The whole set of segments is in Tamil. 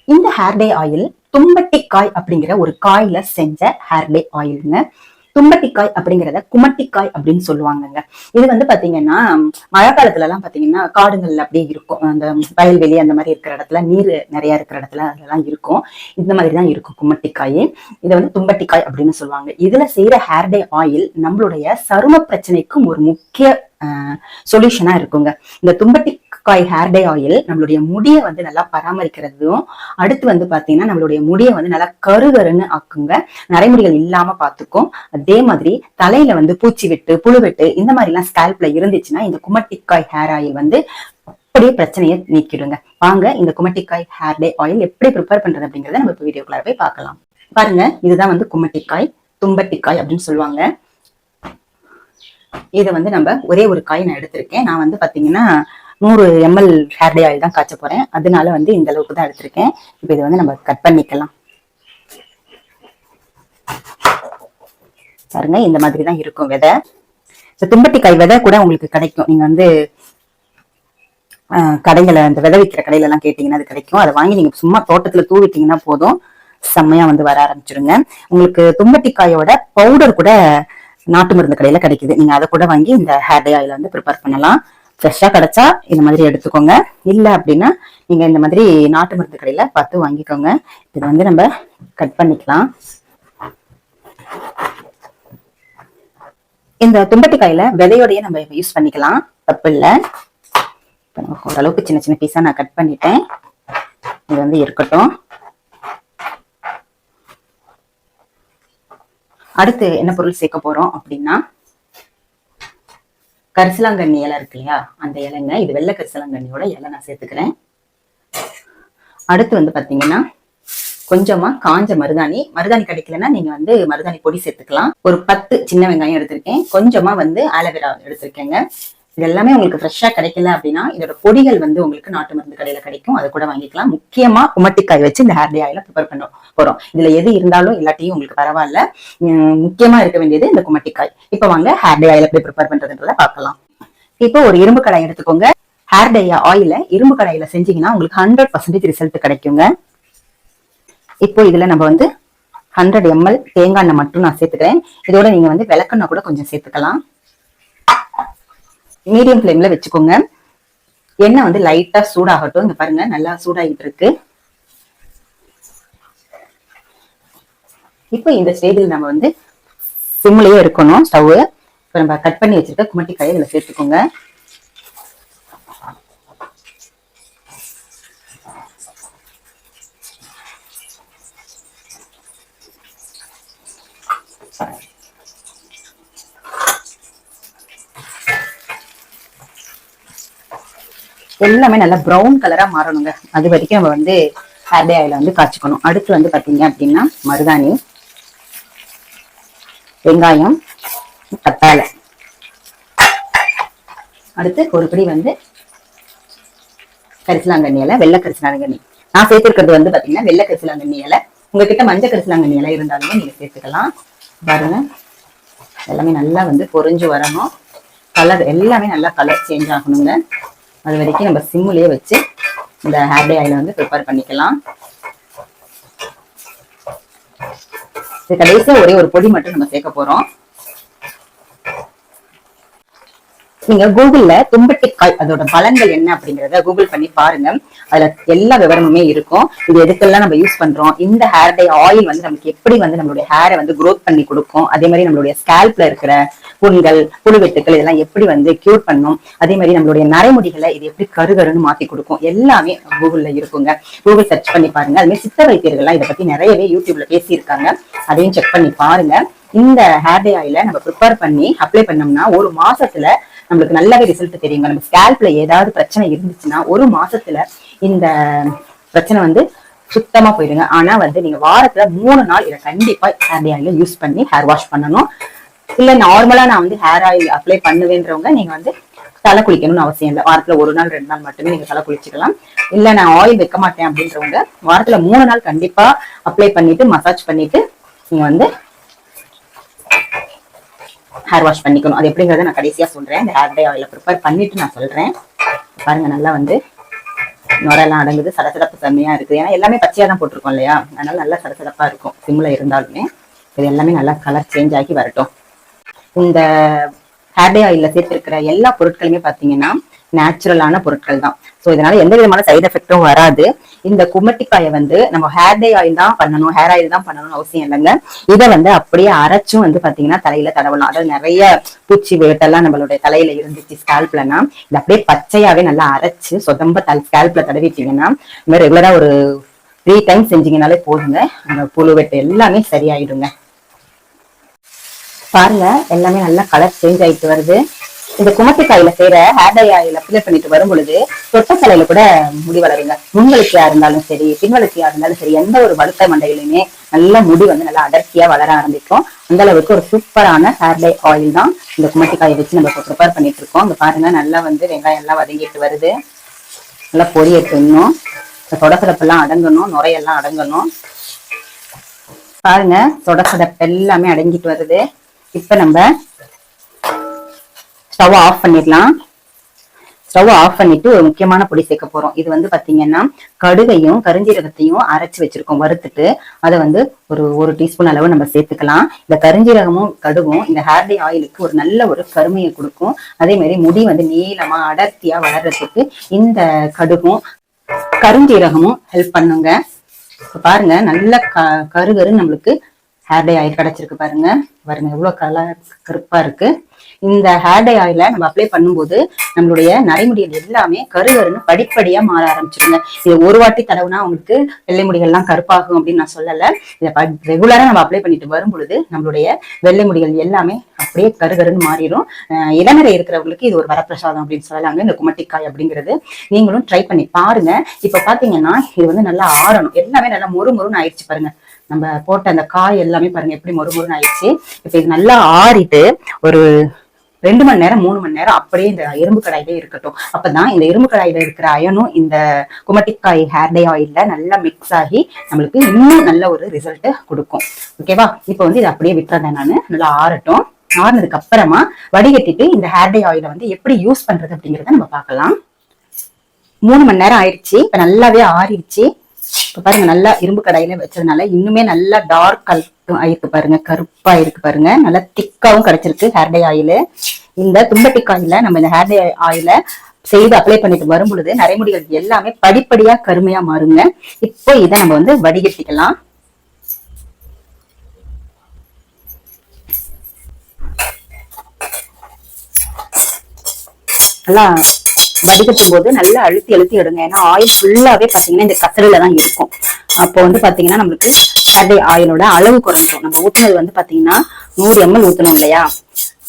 இந்த ஹேர் டே ஆயில் தும்பட்டிக்காய் அப்படிங்கிற ஒரு காயில செஞ்ச ஹேர் டே ஆயில்ங்க. தும்பட்டிக்காய் அப்படிங்கிறத குமட்டிக்காய் அப்படின்னு சொல்லுவாங்கங்க. இது வந்து பாத்தீங்கன்னா மழை காலத்துல எல்லாம் பாத்தீங்கன்னா காடுகள்ல அப்படியே இருக்கும். அந்த வயல்வெளி அந்த மாதிரி இருக்கிற இடத்துல, நீர் நிறைய இருக்கிற இடத்துல அதெல்லாம் இருக்கும். இந்த மாதிரிதான் இருக்கும் குமட்டிக்காய். இதை வந்து தும்பட்டிக்காய் அப்படின்னு சொல்லுவாங்க. இதுல செய்யற ஹேர் டே ஆயில் நம்மளுடைய சரும பிரச்சனைக்கும் ஒரு முக்கிய சொல்யூஷனா இருக்குங்க. இந்த தும்பட்டிக்காய் ஹேர் டே ஆயில் நம்மளுடைய முடியை வந்து நல்லா பராமரிக்கிறதும், அடுத்து வந்து பாத்தீங்கன்னா நம்மளுடைய முடியை வந்து நல்லா கருகருன்னு ஆக்குங்க, நரைமுடிகள் இல்லாம பாத்துக்கும். அதே மாதிரி தலையில வந்து பூச்சி வெட்டு, புழு வெட்டு இந்த மாதிரி எல்லாம் ஸ்கேல்ப்ல இருந்துச்சுன்னா இந்த குமட்டிக்காய் ஹேர் ஆயில் வந்து அப்படியே பிரச்சனையை நீக்கிடுங்க. வாங்க இந்த குமட்டிக்காய் ஹேர் டே ஆயில் எப்படி ப்ரிப்பேர் பண்றது அப்படிங்கறத நம்ம இப்போ வீடியோக்குள்ள போய் பார்க்கலாம். பாருங்க, இதுதான் வந்து குமட்டிக்காய், தும்பட்டிக்காய் அப்படின்னு சொல்லுவாங்க. இதை வந்து நம்ம ஒரே ஒரு காய் நான் எடுத்திருக்கேன். நான் வந்து பாத்தீங்கன்னா 100 ml ஹேர் டே ஆயில் தான் காய்ச்ச போறேன். அதனால வந்து இந்த அளவுக்கு தான் எடுத்திருக்கேன். இப்போ இதை வந்து நம்ம கட் பண்ணிக்கலாம். பாருங்க, இந்த மாதிரி தான் இருக்கும் விதை. தும்பட்டிக்காய் விதை கூட உங்களுக்கு கிடைக்கும். நீங்க வந்து கடைகளை, அந்த விதை விற்கிற கடையில எல்லாம் கேட்டீங்கன்னா அது கிடைக்கும். அதை வாங்கி நீங்க சும்மா தோட்டத்துல தூவிட்டீங்கன்னா போதும், செம்மையா வந்து வர ஆரம்பிச்சிருங்க. உங்களுக்கு தும்பட்டிக்காயோட பவுடர் கூட நாட்டு மருந்து கடையில கிடைக்குது. நீங்க அதை கூட வாங்கி இந்த ஹேர் டே ஆயில் வந்து ப்ரிப்பேர் பண்ணலாம். ஃப்ரெஷ்ஷா கிடைச்சா இந்த மாதிரி எடுத்துக்கோங்க. இல்ல அப்படின்னா நீங்க இந்த மாதிரி நாட்டு மருந்து கடையில பார்த்து வாங்கிக்கோங்க. இதை வந்து நம்ம கட் பண்ணிக்கலாம். இந்த தும்பட்டிக்காயில விதையோடய நம்ம யூஸ் பண்ணிக்கலாம், தப்பு இல்லை. ஓரளவுக்கு சின்ன சின்ன பீஸா நான் கட் பண்ணிட்டேன். இது வந்து இருக்கட்டும். அடுத்து என்ன பொருள் சேர்க்க போறோம் அப்படின்னா, கரிசலாங்கண்ணி இலை இருக்கு இல்லையா, அந்த இலைங்க. இது வெள்ளை கரிசலாங்கண்ணியோட இலை நான் சேர்த்துக்கிறேன். அடுத்து வந்து பாத்தீங்கன்னா கொஞ்சமா காஞ்ச மருதாணி. மருதாணி கிடைக்கலன்னா நீங்க வந்து மருதாணி பொடி சேர்த்துக்கலாம். ஒரு 10 சின்ன வெங்காயம் எடுத்திருக்கேன். கொஞ்சமா வந்து ஆலோவேரா எடுத்திருக்கேங்க. இது எல்லாமே உங்களுக்கு ஃப்ரெஷ்ஷா கிடைக்கல அப்படின்னா இதோட பொடிகள் வந்து உங்களுக்கு நாட்டு மருந்து கடையில கிடைக்கும், அதை கூட வாங்கிக்கலாம். முக்கியமா குமட்டிக்காய் வச்சு இந்த ஹேர் டே ஆயில ப்ரிப்பேர் பண்ண போறோம். இதுல எது இருந்தாலும் இல்லாட்டியும் உங்களுக்கு பரவாயில்ல. முக்கியமா இருக்க வேண்டியது இந்த குமட்டிக்காய். இப்ப வாங்க ஹேர் டே ஆயில எப்படி ப்ரிப்பேர் பண்றதுன்றத பார்க்கலாம். இப்போ ஒரு இரும்பு கடாய் எடுத்துக்கோங்க. ஹேர் டே ஆயில இரும்பு கடாயில செஞ்சீங்கன்னா உங்களுக்கு 100% ரிசல்ட் கிடைக்குங்க. இப்போ இதுல நம்ம வந்து 100 ml தேங்காய் எண்ணெய் மட்டும் நான் சேர்த்துக்கிறேன். இதோட நீங்க வந்து விளக்கெண்ணெய் கூட கொஞ்சம் சேர்த்துக்கலாம். மீடியம் ஃப்ளேம்ல வச்சுக்கோங்க. எண்ணெய் வந்து லைட்டா சூடாகட்டும். இங்க பாருங்க, நல்லா சூடாகிட்டு இருக்கு. இப்போ இந்த ஸ்டேஜில் நம்ம வந்து சிம்லயே இருக்கணும் ஸ்டவ். இப்போ நம்ம கட் பண்ணி வச்சிருக்க குமட்டிக்காயை இதுல சேர்த்துக்கோங்க. எல்லாமே நல்லா ப்ரௌன் கலரா மாறணுங்க. அது வரைக்கும் நம்ம வந்து ஹேர் டே ஆயில வந்து காய்ச்சிக்கணும். அடுத்து வந்து பாத்தீங்க அப்படின்னா மருதாணி, வெங்காயம், கத்தாழை, அடுத்து ஒரு பிடி வந்து கரிசலாங்கண்ணி இலை, வெள்ளை கரிசலாங்கண்ணி. நான் சேர்த்திருக்கிறது வந்து பாத்தீங்கன்னா வெள்ளை கரிசலாங்கண்ணி இலை. உங்ககிட்ட மஞ்சள் கரிசலாங்கண்ணி இலை இருந்தாலுமே நீங்க சேர்த்துக்கலாம். பாருங்க, எல்லாமே நல்லா வந்து பொரிஞ்சு வரணும். கலர் எல்லாமே நல்லா கலர் சேஞ்ச் ஆகணுங்க. அது வரைக்கும் நம்ம சிம்முலயே வச்சு இந்த ஹேர் டே ஆயில வந்து ப்ரிப்பேர் பண்ணிக்கலாம். கடைசியா ஒரே ஒரு பொடி மட்டும் நம்ம சேர்க்க போறோம். நீங்க கூகுள்ல தும்பட்டிக்காய் அதோட பலன்கள் என்ன அப்படிங்கறத கூகுள் பண்ணி பாருங்க. அதுல எல்லா விவரமுமே இருக்கும். இது எதுக்கெல்லாம் நம்ம யூஸ் பண்றோம், இந்த ஹேர் டே ஆயில் வந்து நமக்கு எப்படி வந்து நம்மளுடைய ஹேரை வந்து க்ரோத் பண்ணி கொடுக்கும், அதே மாதிரி நம்மளுடைய ஸ்கேல்ப்ல இருக்கிற புண்கள், புழுவெட்டுக்கள் இதெல்லாம் எப்படி வந்து கியூர் பண்ணும், அதே மாதிரி நம்மளுடைய நரைமுடிகளை இது எப்படி கருகருன்னு மாத்தி கொடுக்கும், எல்லாமே கூகுள்ல இருக்குங்க. கூகுள் சர்ச் பண்ணி பாருங்க. அது மாதிரி சித்த வைத்தியர்கள்லாம் இதை பத்தி நிறையவே யூடியூப்ல பேசியிருக்காங்க. அதையும் செக் பண்ணி பாருங்க. இந்த ஹேர் டே ஆயில நம்ம ப்ரிப்பேர் பண்ணி அப்ளை பண்ணோம்னா ஒரு மாசத்துல நம்மளுக்கு நல்லாவே ரிசல்ட் தெரியுங்க. நம்ம ஸ்கேல்ப்ல ஏதாவது பிரச்சனை இருந்துச்சுன்னா ஒரு மாசத்துல இந்த பிரச்சனை வந்து சுத்தமா போயிடுங்க. ஆனா வந்து நீங்க வாரத்துல 3 நாள் இதை கண்டிப்பா ஹேர் டே ஆயில யூஸ் பண்ணி ஹேர் வாஷ் பண்ணணும். இல்ல நார்மலா நான் வந்து ஹேர் ஆயில் அப்ளை பண்ணுவேன்றவங்க நீங்க வந்து தலை குளிக்கணும்னு அவசியம் இல்லை. வாரத்துல 1 நாள் 2 நாள் மட்டுமே நீங்க தலை குளிச்சுக்கலாம். இல்ல நான் ஆயில் வைக்க மாட்டேன் அப்படின்றவங்க வாரத்துல 3 நாள் கண்டிப்பா அப்ளை பண்ணிட்டு மசாஜ் பண்ணிட்டு நீங்க வந்து ஹேர் வாஷ் பண்ணிக்கணும். அது எப்படிங்கறத நான் கடைசியா சொல்றேன். இந்த ஹேர் டே ஆயில ப்ரிப்பேர் பண்ணிட்டு நான் சொல்றேன். பாருங்க, நல்லா வந்து நுரெல்லாம் அடங்குது, சடசடப்பு தன்மையா இருக்கு. ஏன்னா எல்லாமே பச்சையா தான் போட்டிருக்கோம் இல்லையா, அதனால நல்லா சடசடப்பா இருக்கும் சிம்ல இருந்தாலுமே. இது எல்லாமே நல்லா கலர் சேஞ்ச் ஆகி வரட்டும். இந்த ஹேர் டே ஆயில்ல சேர்த்திருக்கிற எல்லா பொருட்களுமே பாத்தீங்கன்னா நேச்சுரலான பொருட்கள் தான். ஸோ இதனால எந்த விதமான சைடு எஃபெக்டும் வராது. இந்த குமட்டிக்காயை வந்து நம்ம ஹேர் டே ஆயில் தான் பண்ணணும், ஹேர் ஆயில் தான் பண்ணணும்னு அவசியம் இல்லைங்க. இதை வந்து அப்படியே அரைச்சும் வந்து பாத்தீங்கன்னா தலையில தடவலாம். அதாவது நிறைய பூச்சி வேட்டெல்லாம் நம்மளுடைய தலையில இருந்துச்சு ஸ்கேல்ப்லன்னா, இது அப்படியே பச்சையாவே நல்லா அரைச்சு சொதம்ப ஸ்கேல்ப்ல தடவிட்டீங்கன்னா, இந்த மாதிரி ரெகுலரா ஒரு 3 டைம்ஸ் செஞ்சீங்கன்னாலே போதுங்க, அந்த புழு வெட்டு எல்லாமே சரியாயிடுங்க. பாருங்க எல்லாமே நல்லா கலர் சேஞ்ச் ஆயிட்டு வருது. இந்த குமட்டிக்காயில செய்யற ஹேர் டை ஆயில் அப்ளை பண்ணிட்டு வரும் பொழுது தொட்ட தலையில கூட முடி வளருங்க. முன்வளர்ச்சியா இருந்தாலும் சரி, பின்வளர்ச்சியா இருந்தாலும் சரி, எந்த ஒரு வழுக்கை மண்டையிலுமே நல்ல முடி வந்து நல்லா அடர்த்தியா வளர ஆரம்பிக்கும். அந்த அளவுக்கு ஒரு சூப்பரான ஹேர் டை ஆயில் தான் இந்த குமட்டிக்காயை வச்சு நம்ம இப்போ ப்ரிப்பேர் பண்ணிட்டு இருக்கோம். இங்க பாருங்க நல்லா வந்து வெங்காயம் எல்லாம் வதங்கிட்டு வருது, நல்லா பொரியட்டு இன்னும் தொடசடப்பெல்லாம் அடங்கணும், நுரையெல்லாம் அடங்கணும். பாருங்க தொடசடப்பு எல்லாமே அடங்கிட்டு வருது. இப்ப நம்ம ஸ்டவ் ஆஃப் பண்ணிடலாம். ஸ்டவ் ஆஃப் பண்ணிட்டு ஒரு முக்கியமான பொடி சேர்க்க போறோம். இது வந்து பாத்தீங்கன்னா கடுகையும் கருஞ்சீரகத்தையும் அரைச்சு வச்சிருக்கோம் வறுத்துட்டு, அதை வந்து ஒரு டீஸ்பூன் அளவு நம்ம சேர்த்துக்கலாம். இந்த கருஞ்சீரகமும் கடுகும் இந்த ஹேர் டை ஆயிலுக்கு ஒரு நல்ல ஒரு கருமையை கொடுக்கும். அதே மாதிரி முடி வந்து நீளமா அடர்த்தியா வளர்றதுக்கு இந்த கடுகும் கருஞ்சீரகமும் ஹெல்ப் பண்ணுங்க. பாருங்க நல்ல கருகரு நம்மளுக்கு ஹேர் டை ஆயில் கிடைச்சிருக்கு. பாருங்க எவ்வளவு கலர் கருப்பா இருக்கு. இந்த ஹேர் டை ஆயில நம்ம அப்ளை பண்ணும்போது நம்மளுடைய நரைமுடிகள் எல்லாமே கருகருன்னு படிப்படியா மாற ஆரம்பிச்சிருங்க. இது ஒரு வாட்டி தடவுனா உங்களுக்கு வெள்ளை முடிகள் எல்லாம் கருப்பாகும் அப்படின்னு நான் சொல்லல. இதை ரெகுலரா நம்ம அப்ளை பண்ணிட்டு வரும் பொழுது நம்மளுடைய வெள்ளை முடிகள் எல்லாமே அப்படியே கருகருன்னு மாறிடும். இளநரை இருக்கிறவங்களுக்கு இது ஒரு வரப்பிரசாதம் அப்படின்னு சொல்லலாங்க இந்த குமட்டிக்காய் அப்படிங்கிறது. நீங்களும் ட்ரை பண்ணி பாருங்க. இப்ப பாத்தீங்கன்னா இது வந்து நல்லா ஆறணும், எல்லாமே நல்லா மொறுமொறுன்னு ஆயிடுச்சு. பாருங்க நம்ம போட்ட அந்த காய் எல்லாமே பாருங்க எப்படி மொறுமொறுன்னு ஆயிடுச்சு. இப்ப இது நல்லா ஆறிட்டு ஒரு 2 மணி நேரம் 3 மணி நேரம் அப்படியே இந்த இரும்பு கடாயிலே இருக்கட்டும். அப்பதான் இந்த இரும்பு கடாயில இருக்கிற அயனும் இந்த குமட்டிக்காய் ஹேர் டை ஆயில்ல நல்லா மிக்ஸ் ஆகி நம்மளுக்கு இன்னும் நல்ல ஒரு ரிசல்ட் கொடுக்கும். ஓகேவா? இப்ப வந்து இதை அப்படியே விட்டுறேன் நானு, நல்லா ஆறட்டும். ஆறுனதுக்கு அப்புறமா வடிகட்டிட்டு இந்த ஹேர் டை ஆயில வந்து எப்படி யூஸ் பண்றது அப்படிங்கறத நம்ம பார்க்கலாம். 3 மணி நேரம் ஆயிடுச்சு. இப்ப நல்லாவே ஆறிடுச்சு. இப்ப பாருங்க நல்லா இரும்பு கடாயில வச்சதுனால இன்னுமே நல்லா டார்க் கலர் ஆயிருக்கு. பாருங்க கருப்பா இருக்கு. பாருங்க நல்லா திக்காவும் கிடைச்சிருக்கு ஹேர் டை ஆயில். இந்த தும்பட்டிக்காயில நம்ம இந்த ஹேர் டை ஆயில செய்து அப்ளை பண்ணிட்டு வரும் பொழுது நரைமுடிகள் எல்லாமே படிப்படியா கருமையா மாறுங்க. இப்போ இதை நம்ம வந்து வடிகட்டிக்கலாம். நல்லா வடிகட்டும் போது நல்லா அழுத்தி அழுத்தி எடுங்க. ஏன்னா ஆயில் ஃபுல்லாவே பாத்தீங்கன்னா இந்த கசடுல தான் இருக்கும். அப்போ வந்து பாத்தீங்கன்னா நம்மளுக்கு ஹேர் டை ஆயிலோட அளவு குறைஞ்சிடும். நம்ம ஊத்துனது வந்து பாத்தீங்கன்னா 100 ml ஊத்தணும் இல்லையா,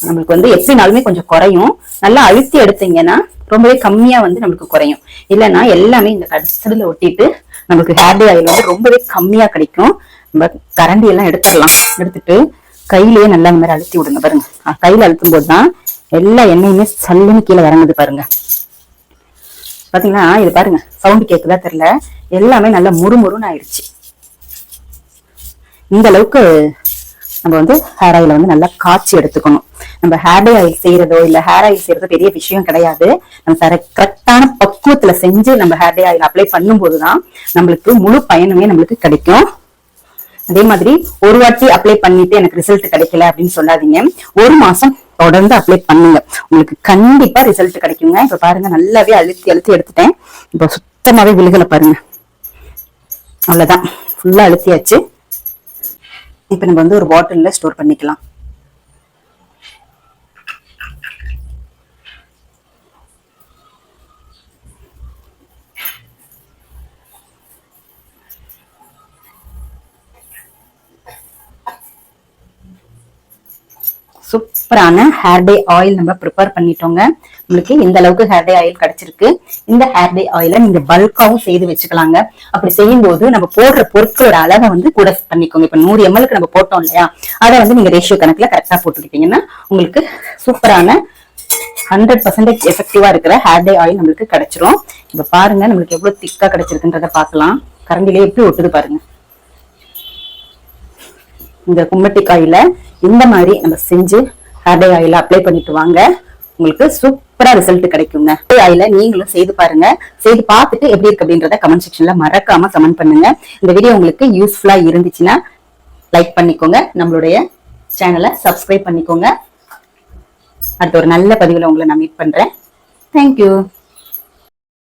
நம்மளுக்கு வந்து எப்படினாலுமே கொஞ்சம் குறையும். நல்லா அழுத்தி எடுத்தீங்கன்னா ரொம்பவே கம்மியா வந்து நம்மளுக்கு குறையும். இல்லைன்னா எல்லாமே இந்த கசடுல ஒட்டிட்டு நம்மளுக்கு ஹேர் டை ஆயில் வந்து ரொம்பவே கம்மியா கிடைக்கும். நம்ம கரண்டி எல்லாம் எடுத்துடலாம். எடுத்துட்டு கையிலேயே நல்லா இந்த மாதிரி அழுத்தி விடுங்க. பாருங்க கையில அழுத்தும் போதுதான் எல்லா எண்ணெயுமே சல்லுன்னு கீழே இறங்குது. பாருங்க பாத்தீங்கன்னா இது பாருங்க சவுண்ட் கேக்குதா தெரியல, எல்லாமே நல்லா முறுமுறுன்னு ஆயிடுச்சு. இந்த அளவுக்கு நம்ம வந்து ஹேர் ஆயில வந்து நல்லா காய்ச்சி எடுத்துக்கணும். நம்ம ஹேர் டை ஆயில் செய்யறதோ இல்ல ஹேர் ஆயில் செய்யறதோ பெரிய விஷயம் கிடையாது. நம்ம கரெக்டான பக்குவத்துல செஞ்சு நம்ம ஹேர் டை ஆயில் அப்ளை பண்ணும் போதுதான் நம்மளுக்கு முழு பயனுமே நம்மளுக்கு கிடைக்கும். அதே மாதிரி ஒரு வாட்டி அப்ளை பண்ணிட்டு எனக்கு ரிசல்ட் கிடைக்கல அப்படின்னு சொல்லாதீங்க. 1 மாசம் தொடர்ந்து அப்ளை பண்ணுங்க, உங்களுக்கு கண்டிப்பா ரிசல்ட் கிடைக்குங்க. இப்ப பாருங்க நல்லாவே அழுத்தி அழுத்தி எடுத்துட்டேன். இப்ப சுத்தமாவே விழுகல பாருங்க. அவ்வளவுதான், ஃபுல்லா அழுத்தியாச்சு. இப்ப நம்ம வந்து ஒரு பாட்டில்ல ஸ்டோர் பண்ணிக்கலாம். சூப்பரான ஹேர் டை ஆயில் நம்ம ப்ரிப்பேர் பண்ணிட்டோங்க. உங்களுக்கு இந்த அளவுக்கு ஹேர் டை ஆயில் கிடைச்சிருக்கு. இந்த ஹேர் டை ஆயில நீங்க பல்காவும் செய்து வச்சுக்கலாங்க. அப்படி செய்யும் போது நம்ம போடுற பொருட்களோட அளவை வந்து கூட பண்ணிக்கோங்க. இப்ப 100 ml நம்ம போட்டோம் இல்லையா, அதை வந்து நீங்க ரேஷியோ கணக்குல கரெக்டா போட்டுக்கிட்டீங்கன்னா உங்களுக்கு சூப்பரான 100% எஃபெக்டிவா இருக்கிற ஹேர் டை ஆயில் நம்மளுக்கு கிடைச்சிரும். இப்ப பாருங்க நம்மளுக்கு எவ்வளவு திக்கா கிடைச்சிருக்குன்றத பாக்கலாம். கரண்டிலே எப்படி ஒட்டுது பாருங்க. இந்த கும்மட்டிக்காயில இந்த மாதிரி நம்ம செஞ்சு ஹேர் டை ஆயில அப்ளை பண்ணிட்டு வாங்க. உங்களுக்கு சூப்பரா ரிசல்ட் கிடைக்குங்க. ஆயில நீங்களும் செய்து பாருங்க. செய்து பார்த்துட்டு எப்படி இருக்கு அப்படின்றத கமெண்ட் செக்ஷன்ல மறக்காம கமெண்ட் பண்ணுங்க. இந்த வீடியோ உங்களுக்கு யூஸ்ஃபுல்லா இருந்துச்சுன்னா லைக் பண்ணிக்கோங்க, நம்மளுடைய சேனலை சப்ஸ்கிரைப் பண்ணிக்கோங்க. அடுத்த ஒரு நல்ல பதிவுல உங்களை நான் மீட் பண்றேன். தேங்க்யூ.